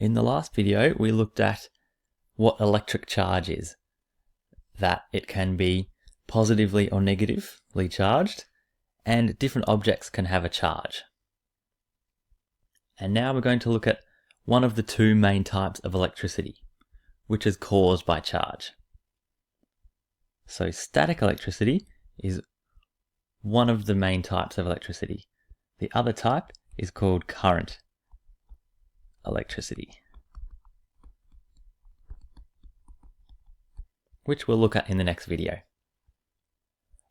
In the last video, we looked at what electric charge is, that it can be positively or negatively charged, and different objects can have a charge. And now we're going to look at one of the two main types of electricity, which is caused by charge. So static electricity is one of the main types of electricity. The other type is called current electricity, which we'll look at in the next video.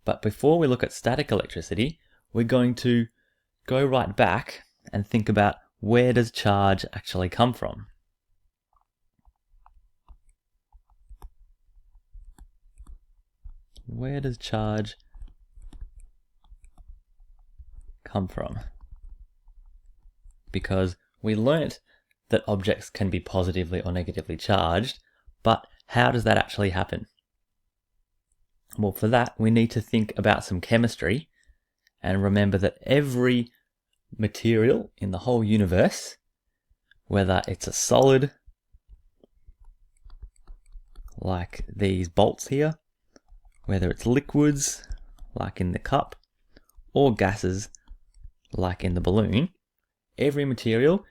But before we look at static electricity, we're going to go right back and think about where does charge actually come from. Where does charge come from? Because we learnt that objects can be positively or negatively charged, but how does that actually happen? Well, for that, we need to think about some chemistry and remember that every material in the whole universe, whether it's a solid, like these bolts here, whether it's liquids, like in the cup, or gases, like in the balloon, every material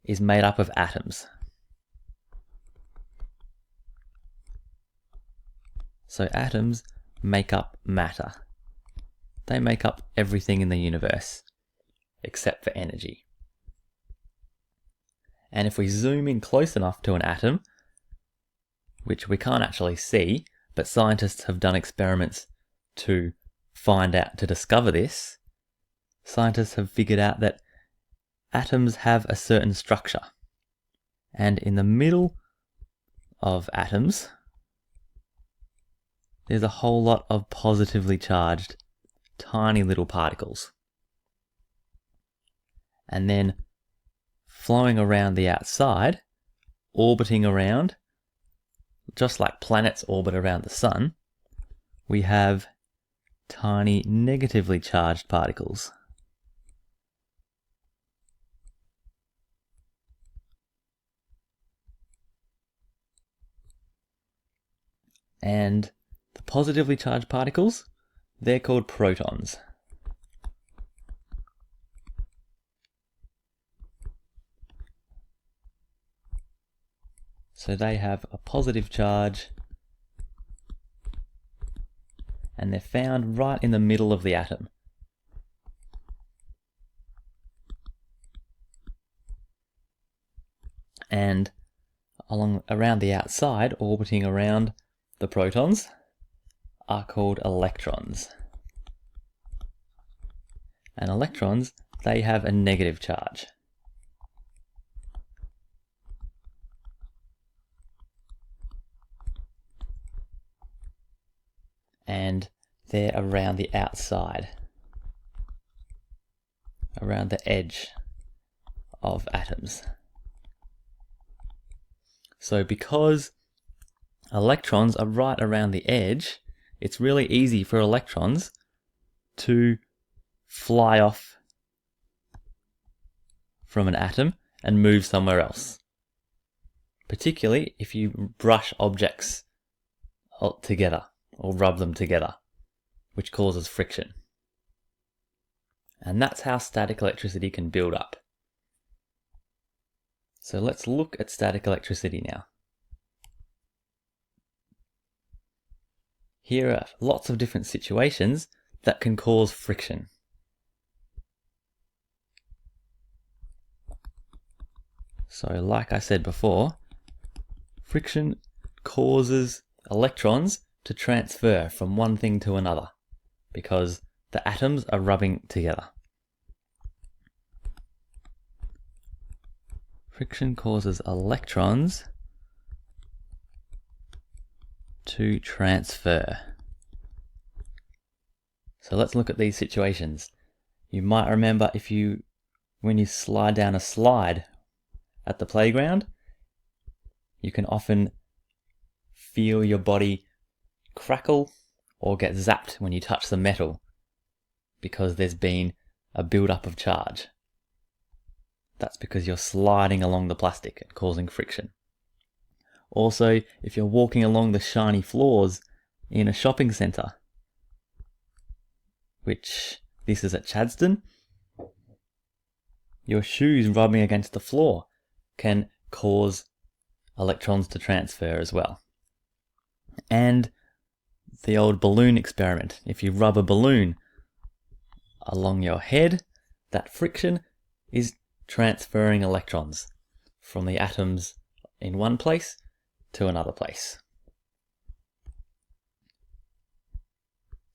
is made up of atoms. So atoms make up matter. They make up everything in the universe, except for energy. And if we zoom in close enough to an atom, which we can't actually see, but scientists have done experiments to discover this, scientists have figured out that atoms have a certain structure. And in the middle of atoms, there's a whole lot of positively charged tiny little particles. And then flowing around the outside, orbiting around, just like planets orbit around the sun, we have tiny negatively charged particles. And the positively charged particles, they're called protons. So they have a positive charge and they're found right in the middle of the atom. And around the outside, orbiting around the protons, are called electrons. And electrons, they have a negative charge. And they're around the outside, around the edge of atoms. So because electrons are right around the edge, it's really easy for electrons to fly off from an atom and move somewhere else. Particularly if you brush objects together or rub them together, which causes friction. And that's how static electricity can build up. So let's look at static electricity now. Here are lots of different situations that can cause friction. So like I said before, friction causes electrons to transfer from one thing to another because the atoms are rubbing together. Friction causes electrons to transfer. So let's look at these situations. You might remember when you slide down a slide at the playground, you can often feel your body crackle or get zapped when you touch the metal because there's been a build-up of charge. That's because you're sliding along the plastic and causing friction. Also, if you're walking along the shiny floors in a shopping centre, which this is at Chadstone, your shoes rubbing against the floor can cause electrons to transfer as well. And the old balloon experiment. If you rub a balloon along your head, that friction is transferring electrons from the atoms in one place to another place.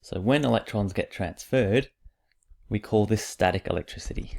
So when electrons get transferred, we call this static electricity.